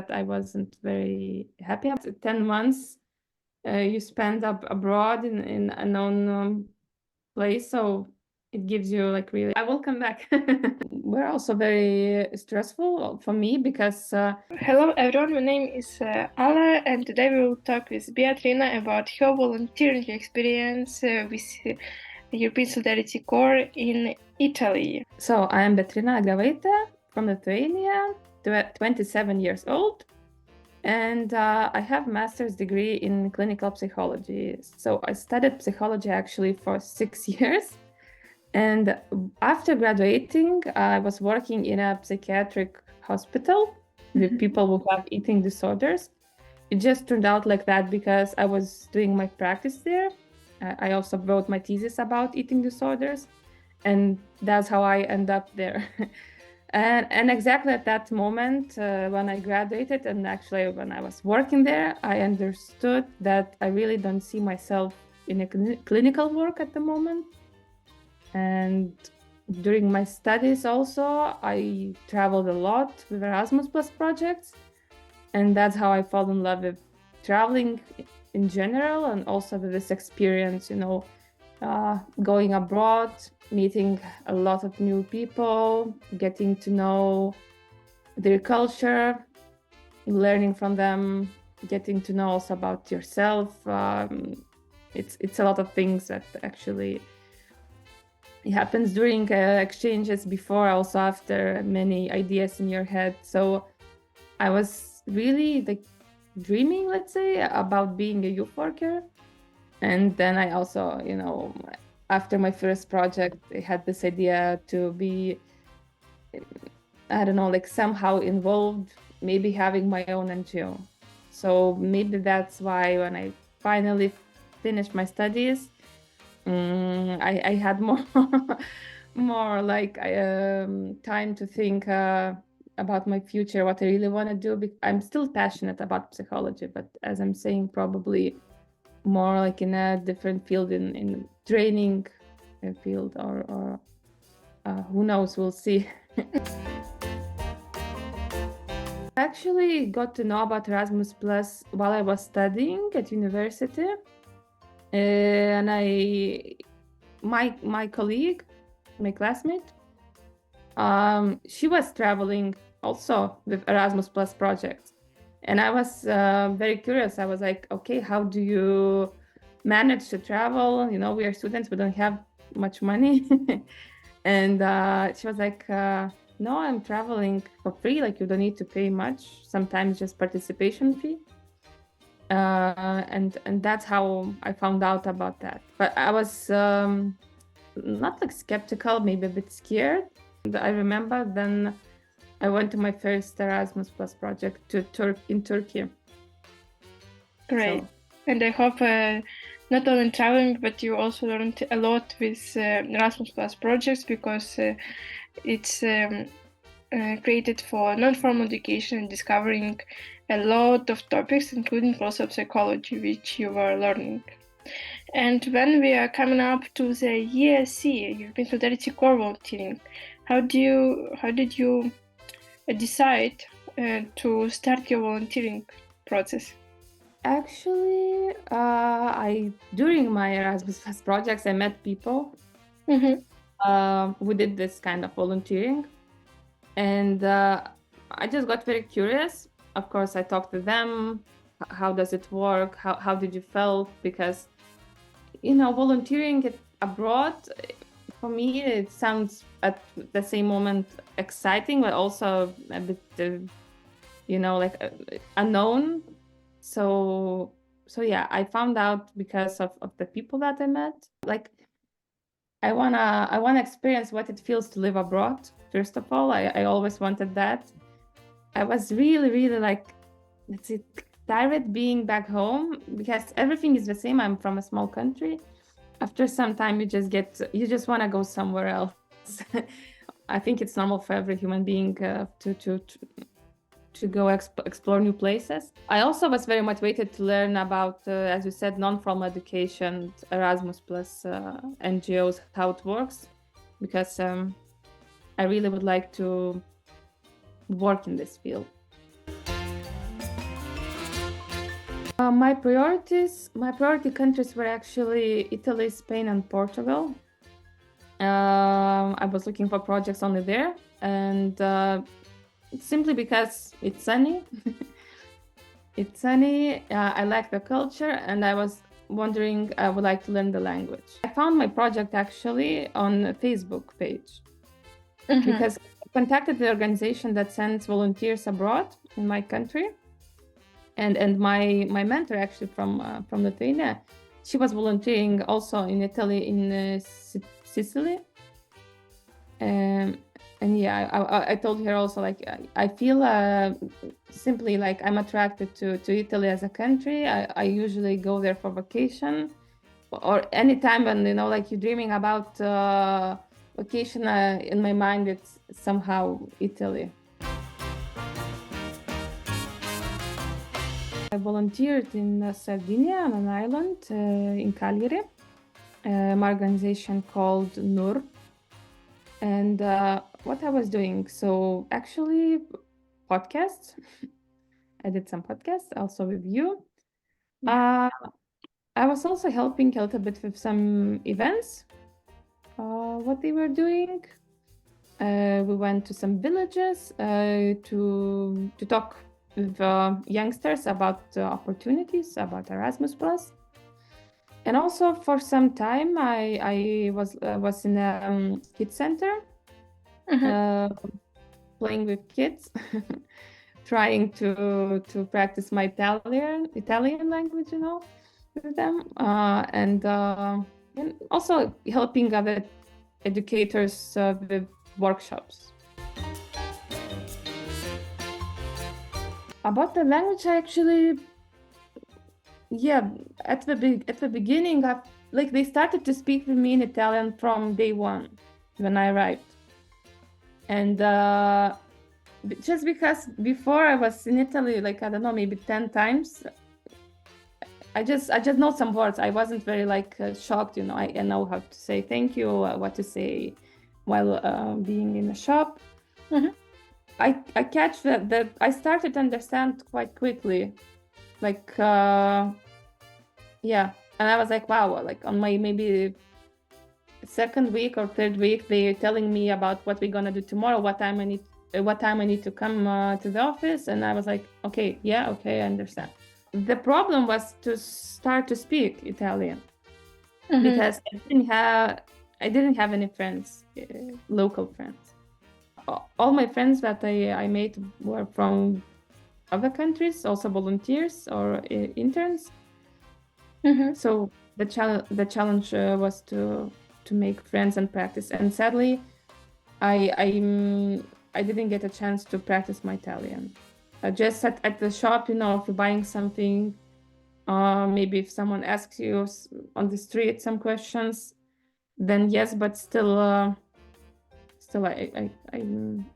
I wasn't very happy. After 10 months, you spend up abroad in a known place, so it gives you like really. I will come back. We're also very stressful for me because. Hello everyone, my name is Ala, and today we will talk with Beatrina about her volunteering experience with European Solidarity Corps in Italy. So I am Beatrina from Lithuania, 27 years old, and I have a master's degree in clinical psychology. So I studied psychology actually for 6 years. And after graduating, I was working in a psychiatric hospital with people who have eating disorders. It just turned out like that because I was doing my practice there. I also wrote my thesis about eating disorders, and that's how I end up there. And exactly at that moment, when I graduated, and actually when I was working there, I understood that I really don't see myself in a clinical work at the moment. And during my studies also, I traveled a lot with Erasmus Plus projects. And that's how I fell in love with traveling in general, and also with this experience, going abroad, meeting a lot of new people, getting to know their culture, learning from them, getting to know also about yourself. It's a lot of things that actually it happens during exchanges, before, also after, many ideas in your head. So I was really like dreaming, let's say, about being a youth worker. And then I also, after my first project, I had this idea to be, I don't know, like somehow involved, maybe having my own NGO. So maybe that's why when I finally finished my studies, I had more like time to think about my future, what I really want to do. I'm still passionate about psychology, but as I'm saying, probably more like in a different field, in training field, or who knows, we'll see. I actually got to know about Erasmus Plus while I was studying at university. And my colleague, my classmate, she was traveling also with Erasmus Plus projects. And I was very curious. I was like, okay, how do you manage to travel? We are students, we don't have much money. And she was like, no, I'm traveling for free. Like, you don't need to pay much. Sometimes just participation fee. And that's how I found out about that. But I was not like skeptical, maybe a bit scared. I remember then I went to my first Erasmus Plus project in Turkey. Great. So. And I hope not only traveling, but you also learned a lot with Erasmus Plus projects, because it's created for non-formal education and discovering a lot of topics, including also psychology, which you were learning. And when we are coming up to the ESC, European Solidarity Corps volunteering, how did you decide to start your volunteering process? Actually, during my Erasmus Plus projects, I met people who did this kind of volunteering. And I just got very curious. Of course, I talked to them. How does it work? How did you feel? Because, volunteering abroad, for me, it sounds at the same moment exciting, but also a bit, unknown. So yeah, I found out because of the people that I met. Like, I wanna experience what it feels to live abroad. First of all, I always wanted that. I was really, really like, let's say, tired being back home, because everything is the same. I'm from a small country. After some time, you just want to go somewhere else. I think it's normal for every human being to go explore new places. I also was very motivated to learn about, as you said, non-formal education, Erasmus Plus NGOs, how it works, because I really would like to work in this field. My priority countries were actually Italy, Spain, and Portugal. I was looking for projects only there, and simply because it's sunny. It's sunny. I like the culture, and I was wondering I would like to learn the language. I found my project actually on a Facebook page because I contacted the organization that sends volunteers abroad in my country, and my mentor actually from Lithuania, she was volunteering also in Italy, in Sicily. And yeah, I told her also, like, I feel simply like I'm attracted to Italy as a country. I usually go there for vacation, or anytime when, like, you're dreaming about vacation, in my mind it's somehow Italy. I volunteered in Sardinia, on an island in Cagliari, an organization called Nur. And what I was doing, so actually podcasts. I did some podcasts also with you. I was also helping a little bit with some events, what they were doing. We went to some villages to talk with youngsters about opportunities, about Erasmus Plus. And also for some time I was in a kids center, playing with kids, trying to practice my Italian language, with them, and also helping other educators with workshops. About the language, I actually, yeah, at the beginning, like, they started to speak with me in Italian from day one when I arrived. And just because before I was in Italy, like, I don't know, maybe 10 times, I just know some words. I wasn't very shocked, I know how to say thank you, what to say while being in a shop. I catch that I started to understand quite quickly, yeah. And I was like, wow, like on my maybe second week or third week, they're telling me about what we're gonna do tomorrow, what time I need to come to the office. And I was like, okay, I understand. The problem was to start to speak Italian, because I didn't have any friends, local friends. All my friends that I made were from other countries, also volunteers or interns. So the challenge was to make friends and practice. And sadly, I didn't get a chance to practice my Italian. Just at the shop, if you're buying something, maybe if someone asks you on the street some questions, then yes, but still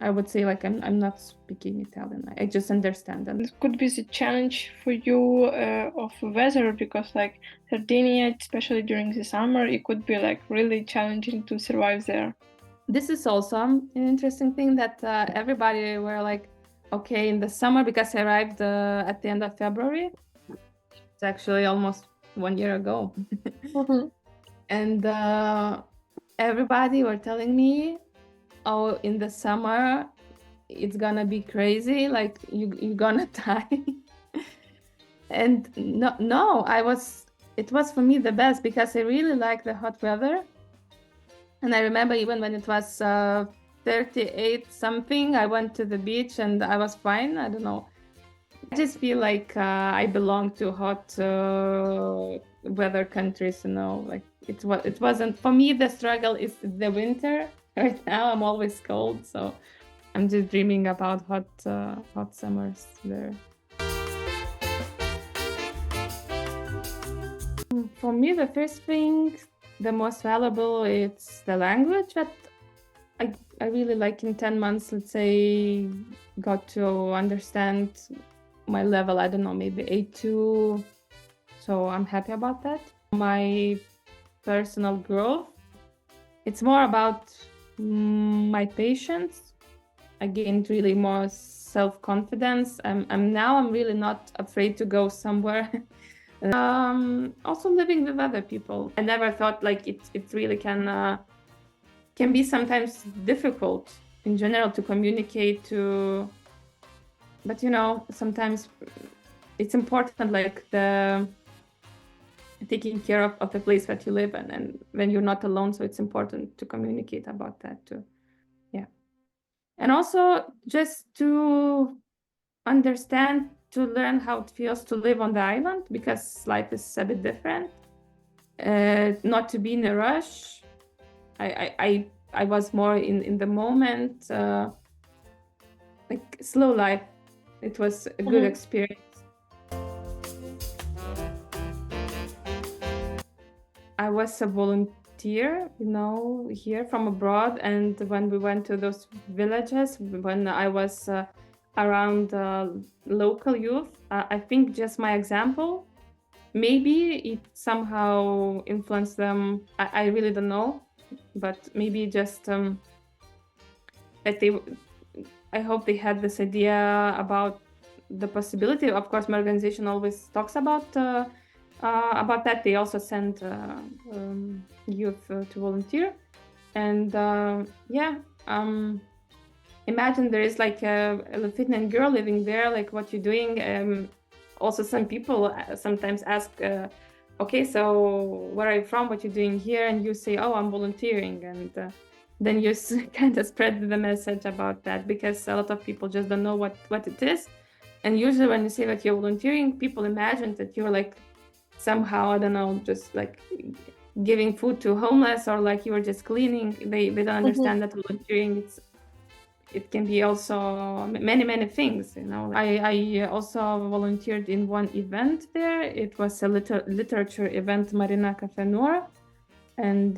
I would say, like, I'm not speaking Italian. I just understand them. It could be the challenge for you of weather, because like Sardinia, especially during the summer, it could be like really challenging to survive there. This is also an interesting thing that everybody were like, okay, in the summer, because I arrived at the end of February. It's actually almost 1 year ago. And everybody were telling me, oh, in the summer, it's gonna be crazy, like you're gonna die. And no, it was for me the best, because I really like the hot weather. And I remember even when it was 38 something, I went to the beach and I was fine. I don't know. I just feel like I belong to hot weather countries, like it wasn't for me. The struggle is the winter. Right now I'm always cold, so I'm just dreaming about hot summers there. For me, the first thing, the most valuable, it's the language that I really, like, in 10 months, let's say, got to understand my level, I don't know, maybe A2. So I'm happy about that. My personal growth, it's more about my patience. I gained really more self-confidence. I'm really not afraid to go somewhere. Also living with other people. I never thought like it really can be sometimes difficult in general to communicate but sometimes it's important, like the taking care of the place that you live in, and when you're not alone, so it's important to communicate about that too. Yeah. And also just to understand, to learn how it feels to live on the island, because life is a bit different. Not to be in a rush. I was more in the moment, like slow life. It was a good experience. I was a volunteer, here from abroad, and when we went to those villages, when I was around local youth, I think just my example, maybe it somehow influenced them. I really don't know, but maybe just that I hope they had this idea about the possibility. Of course, my organization always talks about that. They also send youth to volunteer, and imagine there is like a Lithuanian girl living there, like what you're doing. Also, some people sometimes ask, okay, so where are you from, what you're doing here? And you say, oh, I'm volunteering, and then you kind of spread the message about that, because a lot of people just don't know what it is. And usually when you say that you're volunteering, people imagine that you're like somehow, I don't know, just like giving food to homeless, or like you were just cleaning. They don't understand that volunteering, it can be also many things, I also volunteered in one event there. It was a literature event, Marina Cafe Nur, and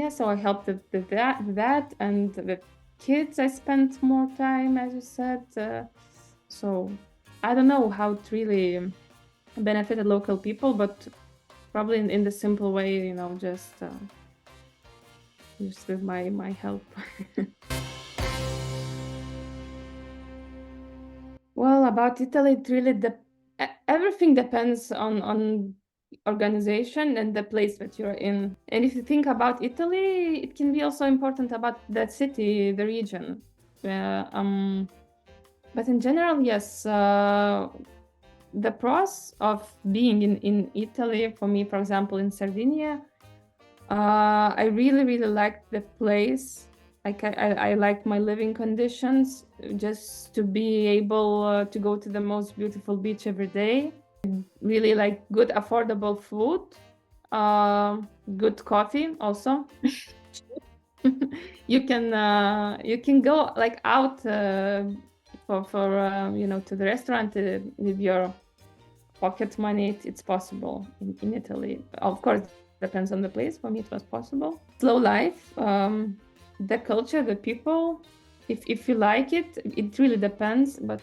so I helped with that, and with kids I spent more time, as you said. So I don't know how it really benefited local people, but probably in the simple way, just with my help. Well, about Italy, it really everything depends on organization and the place that you're in. And if you think about Italy, it can be also important about that city, the region. But in general, yes, the pros of being in Italy, for me, for example, in Sardinia, I really liked the place. Like I liked my living conditions, just to be able to go to the most beautiful beach every day. Really like good affordable food, good coffee also. You can go like out for to the restaurant with your pocket money. It's possible in Italy. Of course, depends on the place. For me, it was possible. Slow life, the culture, the people. If you like it, it really depends. But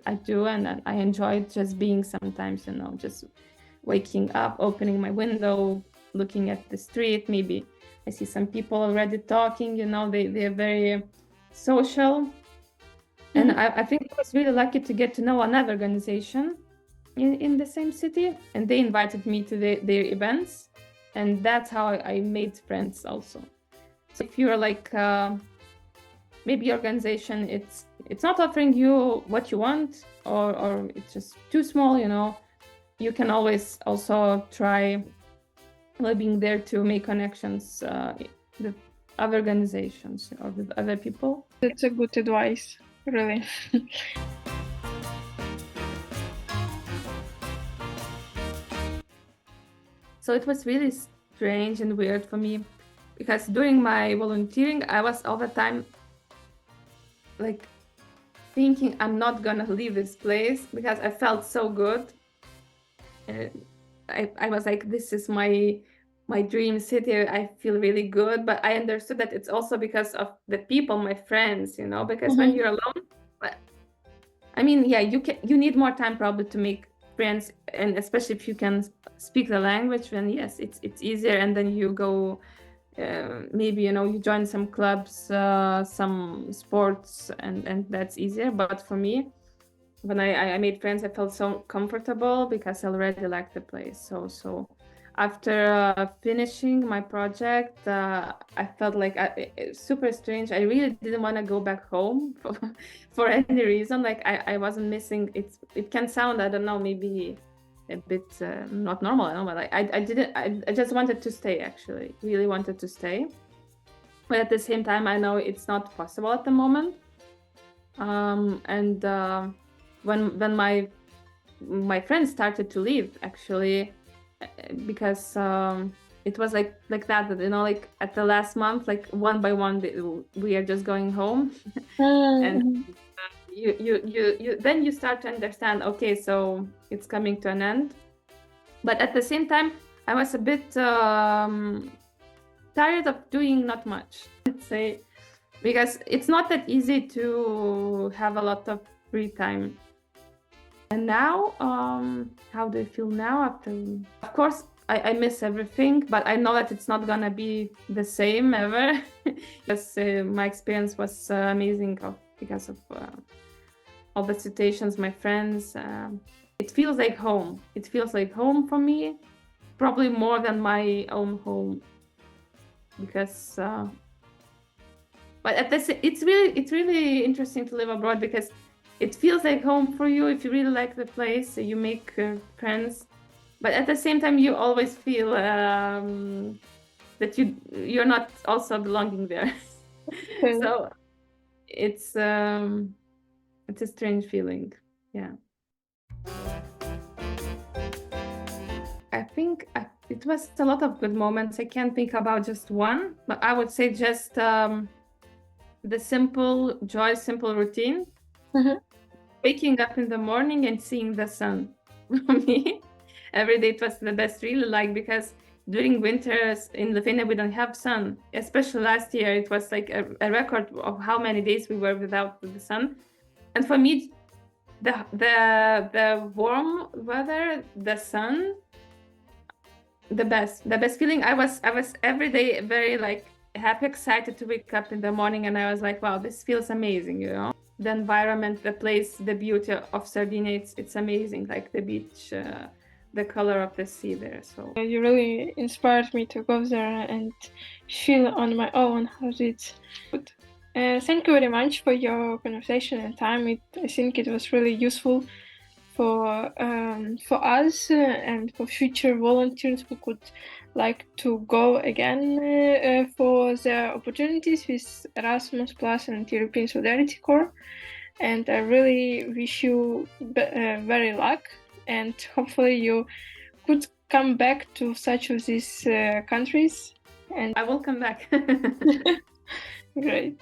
I do, and I enjoy just being sometimes. Just waking up, opening my window, looking at the street. Maybe I see some people already talking. They're very social. And I think I was really lucky to get to know another organization in the same city, and they invited me to their events, and that's how I made friends also. So if you're like maybe your organization, it's not offering you what you want, or it's just too small, you can always also try being there to make connections with other organizations or with other people. That's a good advice, really. So it was really strange and weird for me, because during my volunteering, I was all the time like thinking I'm not gonna leave this place, because I felt so good. I was like, this is my dream city. I feel really good, but I understood that it's also because of the people, my friends, because when you're alone, I mean, yeah, you need more time probably to make friends, and especially if you can speak the language, then yes, it's easier, and then you go maybe you join some clubs, some sports, and that's easier. But for me, when I made friends, I felt so comfortable because I already liked the place. So after finishing my project, I felt like super strange. I really didn't want to go back home for any reason. Like I wasn't missing it. It can sound, I don't know, maybe a bit not normal, I don't know, but I just wanted to stay, actually, really wanted to stay. But at the same time, I know it's not possible at the moment. And when my friends started to leave, actually, because it was like that, like at the last month, like one by one, we are just going home. And you then you start to understand, okay, so it's coming to an end. But at the same time, I was a bit tired of doing not much, let's say, because it's not that easy to have a lot of free time. And now, how do I feel now after? Of course, I miss everything, but I know that it's not gonna be the same ever. Because my experience was amazing because of all the situations, my friends. It feels like home. It feels like home for me, probably more than my own home. Because, but at this, it's really interesting to live abroad, because it feels like home for you if you really like the place. You make friends, but at the same time, you always feel that you're not also belonging there. So it's a strange feeling. Yeah. I think it was a lot of good moments. I can't think about just one, but I would say just the simple joy, simple routine. Waking up in the morning and seeing the sun. For me, every day it was the best, really, like, because during winters in Lithuania we don't have sun. Especially last year, it was like a record of how many days we were without the sun. And for me, the warm weather, the sun, the best feeling. I was every day very like happy, excited to wake up in the morning, and I was like, wow, this feels amazing, The environment, the place, the beauty of Sardinia, it's amazing, like the beach, the color of the sea there. So you really inspired me to go there and feel on my own how it's good. Thank you very much for your conversation and time. I think it was really useful for us and for future volunteers who could like to go again for the opportunities with Erasmus Plus and European Solidarity Corps. And I really wish you very luck, and hopefully you could come back to such of these countries. And I will come back. Great.